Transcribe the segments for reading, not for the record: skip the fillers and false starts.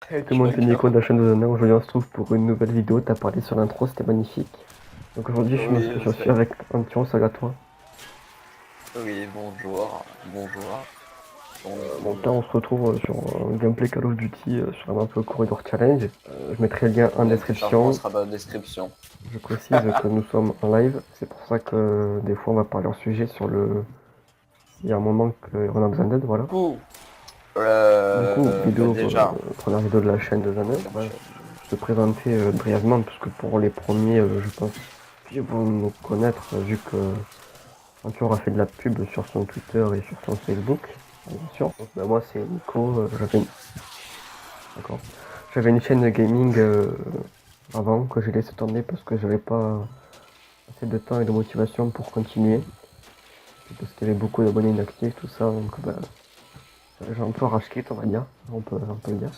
Hey tout le monde, c'est Nico de la chaîne de Zona. Aujourd'hui on se trouve pour une nouvelle vidéo. T'as parlé sur l'intro, c'était magnifique. Donc aujourd'hui Oui, je suis avec Antion, salut à toi. oui, bonjour, bonjour. Donc là on se retrouve sur un gameplay Call of Duty sur la map Corridor Challenge. Je mettrai le lien en Le téléchargement description. sera dans la description. Je précise que nous sommes en live, c'est pour ça que des fois on va parler en sujet sur le... Il y a un moment qu'on a besoin d'aide, voilà. Coup, Du coup, vidéo, déjà, première vidéo de la chaîne de Zana. je Bah, m'enchaîne. je te présentais brièvement, parce que pour les premiers, je pense qu'ils vont nous connaître, vu que Anki aura fait de la pub sur son Twitter et sur son Facebook, bien sûr. Donc, bah, moi, c'est Nico. D'accord. J'avais une chaîne de gaming avant que j'ai laissé tourner parce que j'avais pas assez de temps et de motivation pour continuer. Parce qu'il y avait beaucoup d'abonnés inactifs, tout ça. Donc, bah, j'ai un peu rage quit, on va dire. On peut le dire.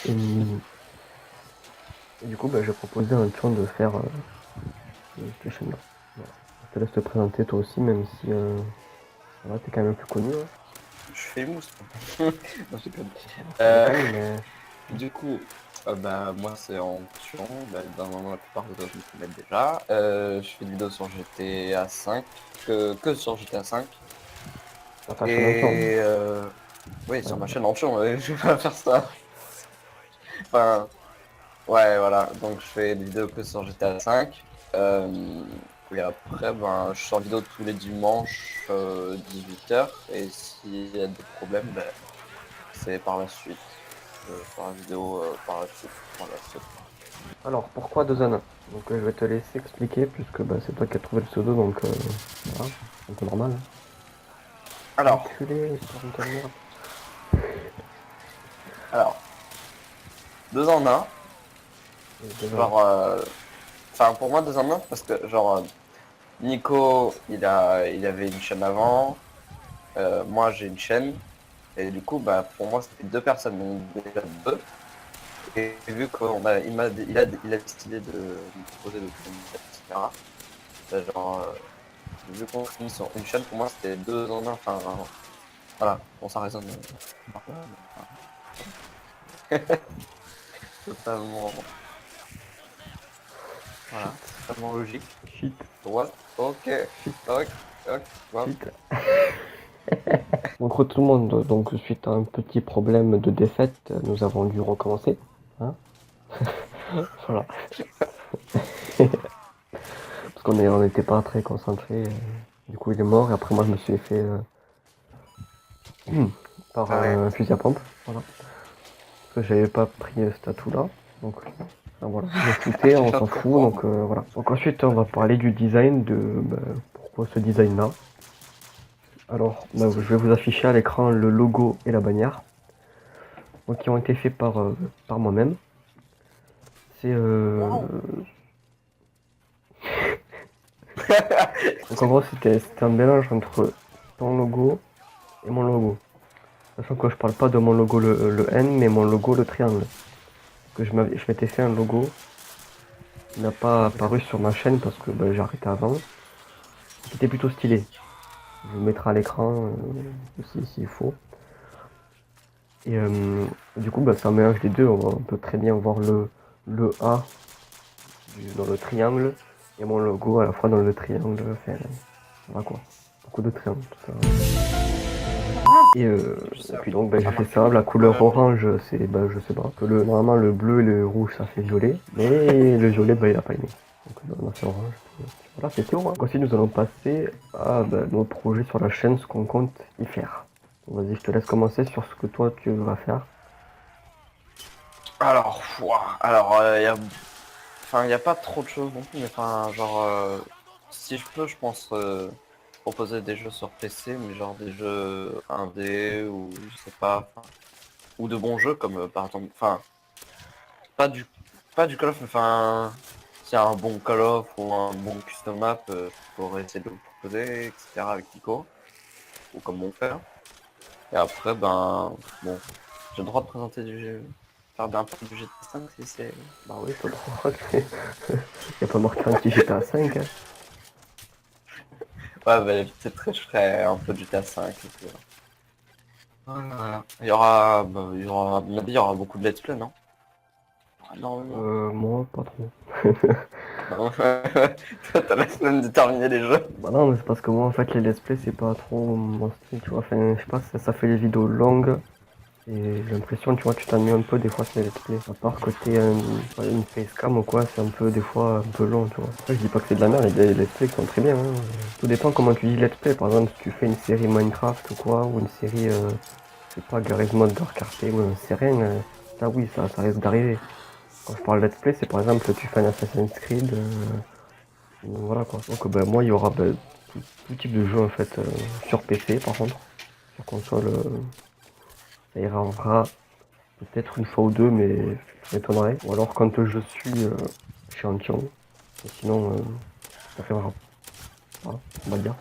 Et, et du coup, bah, j'ai proposé à Antoine de faire cette chaîne-là. Voilà. Je te laisse te présenter toi aussi, même si voilà, t'es quand même plus connu. Hein. Je fais mousse. Non, je déconne. Ça Euh, déconne, mais du coup, bah, moi c'est en option. Bah, dans le moment, la plupart des autres me connaissent déjà. Je fais des vidéos sur GTA 5, que sur GTA 5. ça ta chaîne Antoine. Et oui, Ouais, sur ma voilà. chaîne en je vais pas faire ça. Enfin, ouais, voilà. Donc je fais des vidéos que sur GTA 5. Et après, ben, je sors vidéo tous les dimanches 18h. Et s'il y a des problèmes, ben, c'est par la suite. Je ferai une vidéo par la suite. Par la suite. Alors, pourquoi deux anneaux? Donc, je vais te laisser expliquer, puisque bah, c'est toi qui as trouvé le pseudo, donc voilà, c'est un peu normal. Hein. Alors, Enculé, parle de merde. alors, deux en un. Deux anneaux. Genre, enfin pour moi deux en un parce que genre Nico, il avait une chaîne avant. Moi j'ai une chaîne. Et du coup, bah, pour moi, c'était deux personnes, donc déjà deux. Et vu qu'il a décidé de me proposer de tourner, etc. Bah, genre, vu qu'on finit sur une chaîne, pour moi, c'était deux en un. Enfin, voilà, bon, ça résonne. Totalement, voilà, Shit, totalement logique. shit, Droite, ok, shit, ok, ok, voilà. shit. Donc, tout le monde, donc, suite à un petit problème de défaite, nous avons dû recommencer. Hein voilà. Parce on n'était pas très concentrés. Du coup, il est mort, et après, moi, je me suis fait par Ouais, un fusil à pompe. Voilà. Parce que j'avais pas pris cet atout-là. Donc, voilà, je me foutais, je on viens s'en de fout, comprendre. donc voilà. Donc ensuite, on va parler du design, de pourquoi ce design-là. Alors, je vais Stylé. vous afficher à l'écran le logo et la bannière, donc, qui ont été faits par moi-même. C'est Wow. donc en gros, c'était un mélange entre ton logo et mon logo. Sachant que je parle pas de mon logo le N, mais mon logo le triangle. Que je m'étais fait un logo qui n'a pas apparu sur ma chaîne parce que j'ai arrêté avant, qui était plutôt stylé. Je vous mettrai à l'écran aussi s'il faut. Et du coup, c'est un mélange des deux. On peut très bien voir le A dans le triangle et mon logo à la fois dans le triangle. Enfin, voilà quoi. beaucoup de triangles, tout ça. Je Et sais, puis donc, j'ai ça fait marque ça. une La couleur couleur unique. orange, c'est, je sais pas. Que normalement, le bleu et le rouge, ça fait violet. Mais le violet, il a pas aimé. Donc, on a fait orange. Voilà, c'est tout. Hein. Ensuite, nous allons passer à nos projets sur la chaîne, ce qu'on compte y faire. Vas-y, je te laisse commencer sur ce que toi, tu vas faire. Alors, ouah, alors, y a pas trop de choses non plus, mais enfin, genre, si je peux, je pense proposer des jeux sur PC, mais genre des jeux indé ou je sais pas, ou de bons jeux comme par exemple, enfin, pas du, pas du Call of, mais enfin, s'il y a un bon Call of ou un bon custom map, je pourrais essayer de le proposer, etc. avec Nico, ou comme mon frère. Et après, ben, bon, j'ai le droit de présenter du jeu, faire un peu du GTA 5 si c'est. Bah oui, t'as le droit. Y a pas marqué un petit GTA 5. Hein. Ouais, bah, peut-être que je ferais un peu de GTA 5 et tout. Voilà. À mon avis, il y aura beaucoup de let's play, non? Énormément. Moi, pas trop. Non. Toi, t'as la semaine de terminer les jeux. Bah non, mais c'est parce que moi, en fait, les let's play, c'est pas trop mon style, tu vois. Enfin, je sais pas, ça fait les vidéos longues. Et j'ai l'impression, tu vois, tu t'ennuies un peu des fois sur les let's play. À part côté une facecam ou quoi, c'est un peu, des fois, un peu long, tu vois. Après, je dis pas que c'est de la merde, il y a des let's play qui sont très bien, hein. Tout dépend comment tu dis let's play. Par exemple, si tu fais une série Minecraft ou quoi, ou une série, je sais pas, Garry's Mod, Dark Arcade, ou c'est rien, ça oui, ça risque d'arriver. Quand je parle let's play, c'est par exemple, tu fais un Assassin's Creed, voilà quoi. Donc, moi, il y aura tout type de jeu, en fait, sur PC, par contre. Sur console, ça ira en rare. Peut-être une fois ou deux, mais ça m'étonnerait. Ou alors quand je suis chez un client. Et sinon, ça fait rare. Voilà, on va dire.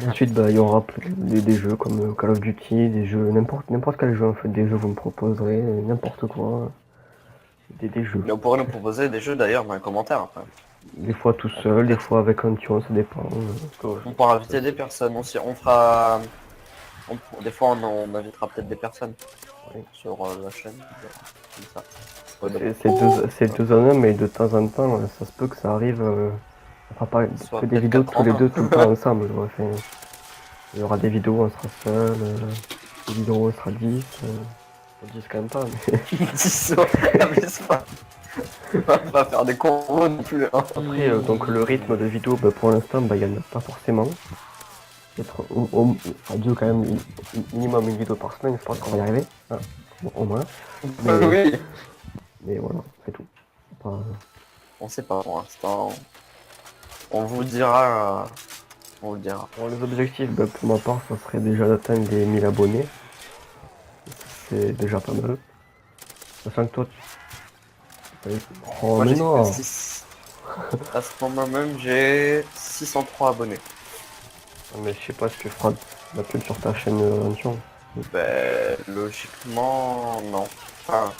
Et ensuite, il y aura des jeux comme Call of Duty, des jeux, n'importe quel jeu en fait, des jeux vous me proposerez, n'importe quoi. Des jeux. Mais on pourrait nous proposer des jeux d'ailleurs dans les commentaires après. Des fois tout seul, des Peut-être. fois avec un tuant, ça dépend. On pourra inviter des personnes. On fera. Des fois, on invitera peut-être des personnes Oui. sur la chaîne. Comme ça. Ouais, C'est deux en un, mais de temps en temps, ça se peut que ça arrive. On fera pas soit que des peut-être vidéos 4 tous en les 1. deux tout le temps ensemble. Ouais. Enfin, il y aura des vidéos, on sera seul. Des vidéos, on sera 10. 10 quand même pas, mais 10, abuse pas. On va pas faire des combos non plus. Hein. après, donc le rythme de vidéo, pour l'instant, il y en a pas forcément. Peut-être à Dieu quand même minimum une vidéo par semaine, je pense qu'on va y arriver. Ah, bon, au moins. Mais, Oui. mais voilà, c'est tout. Pas- On sait pas pour l'instant. On vous le dira. On vous le dira. Bon, les objectifs, pour ma part, ça serait déjà d'atteindre les 1000 abonnés. C'est déjà pas mal. Sachant que toi, oh Moi mais j'ai que non, 6. À ce moment même, j'ai 603 abonnés. mais je sais pas si tu feras de la pub sur ta chaîne Antion. Ben, logiquement, non. Enfin,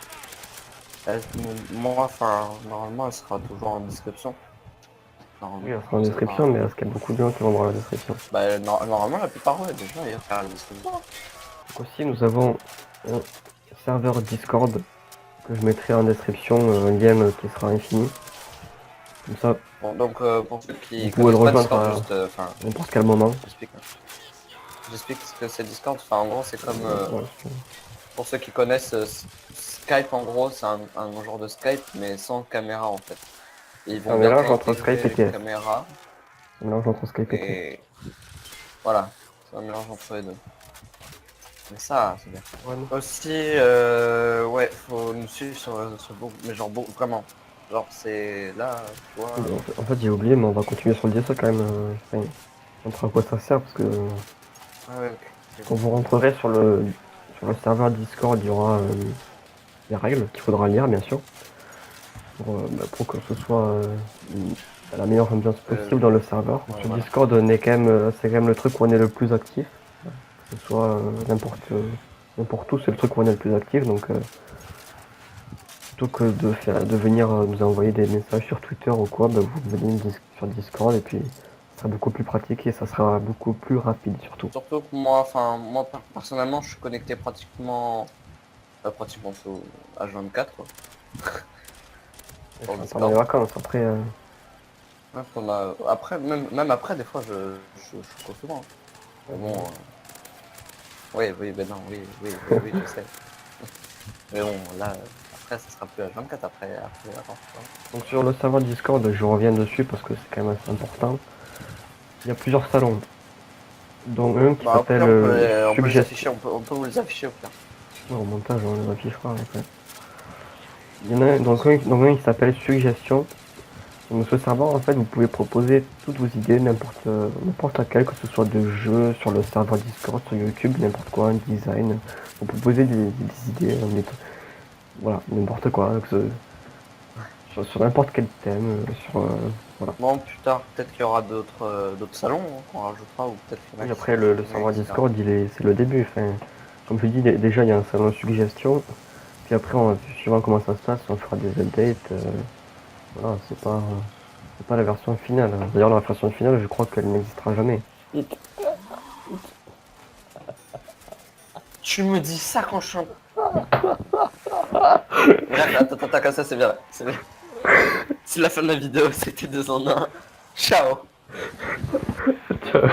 elle- moi, enfin, normalement, elle sera toujours en description. Normalement, Oui, elle sera en c'est description, pas... mais est-ce qu'il y a beaucoup de gens qui vont voir la description? Ben, normalement, la plupart, ouais, déjà, il y a la description. Donc aussi, nous avons un serveur Discord que je mettrai en description, un lien qui sera infini. Comme ça, Bon, donc, pour ceux vous qui pouvez le connaissent pas rejoindre Discord, à juste, enfin, n'importe quel moment. j'explique. J'explique ce que c'est Discord. Enfin, en gros, c'est comme, Ouais, pour ceux qui connaissent Skype, en gros, c'est un genre de Skype, mais sans caméra, en fait. Et ils c'est un vont mélange bientôt entre Skype intégrer et les TS. caméras. Un mélange entre Skype et TS. Et voilà, c'est un mélange entre les deux. Mais ça, c'est bien. Ouais, non. Aussi, ouais, faut nous suivre sur beaucoup, mais genre vraiment. Genre c'est là, tu vois. En fait, j'ai oublié, mais on va continuer sur le DSA quand même. Enfin, on montre à quoi ça sert, parce que Ah ouais, ok. quand vous rentrerez sur le serveur Discord, il y aura des règles qu'il faudra lire, bien sûr, pour que ce soit la meilleure ambiance possible dans le serveur. Ouais, Sur voilà. Discord, on est quand même, c'est quand même le truc où on est le plus actif. Que ce soit n'importe où, c'est le truc où on est le plus actif. Donc, plutôt que de venir nous envoyer des messages sur Twitter ou quoi, vous venez sur Discord et puis ça sera beaucoup plus pratique et ça sera beaucoup plus rapide surtout. Surtout que moi, enfin moi personnellement, je suis connecté pratiquement tout H24 quoi. Sur le Pendant les Discord. vacances, après, Ouais, après, même après, des fois, je trouve souvent. Mais bon, oui, ben non, oui, je sais. Mais bon, là, après, ça sera plus H24 après les vacances. Tu vois. donc sur le serveur Discord, je reviens dessus parce que c'est quand même assez important. Il y a plusieurs salons, dont un qui Bah, au s'appelle pire, on peut les Suggestion. afficher, on peut vous les afficher au pire. Au montage, on les affichera après. Il y en a donc un qui s'appelle Suggestion. Donc ce serveur, en fait, vous pouvez proposer toutes vos idées, n'importe laquelle, que ce soit de jeux sur le serveur Discord, sur YouTube, n'importe quoi, un design. Vous proposez des idées, voilà, n'importe quoi, sur n'importe quel thème, voilà. Bon, plus tard, peut-être qu'il y aura d'autres salons hein, qu'on rajoutera, ou peut-être qu'il y en a Oui, qui après, seront le supprimés, serveur etc. Discord, c'est le début. Enfin, comme je dis, déjà, il y a un salon suggestion. Puis après, suivant comment ça se passe, on fera des updates. Voilà, c'est pas la version finale. D'ailleurs, la version finale, je crois qu'elle n'existera jamais. Tu me dis ça quand je suis en... Bref, attends, comme ça c'est bien. C'est bien. C'est la fin de la vidéo, c'était 2 en 1. Ciao. Ciao.